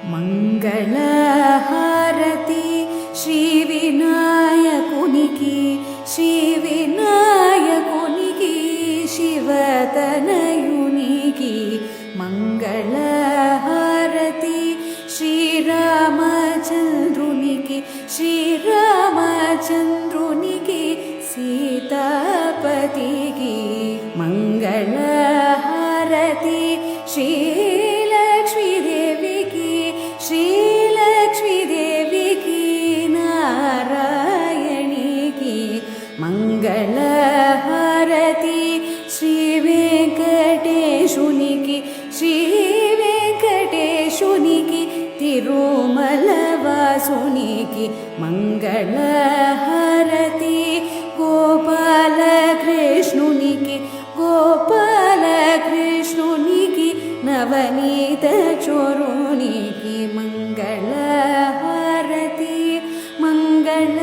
మంగళహారతి శ్రీ వినాయకునికి, శ్రీ వినాయకునికి, శివతనయునికి. మంగళహారతి శ్రీరామచంద్రునికి, శ్రీరామచంద్రునికి, సీతాపతికి. మంగళహారతి శ్రీలక్ష్మీదేవికి, శ్రీలక్ష్మీదేవికి, నారాయణికి. మంగళహారతి శ్రీ వెంకటేశునికి, శ్రీ వెంకటేశునికి, తిరుమలవాసునికి. మంగళహారతి గోపాలకృష్ణునికి, గోపాలకృష్ణునికి, నవనీత చోరునికి. మంగళహారతి మంగళ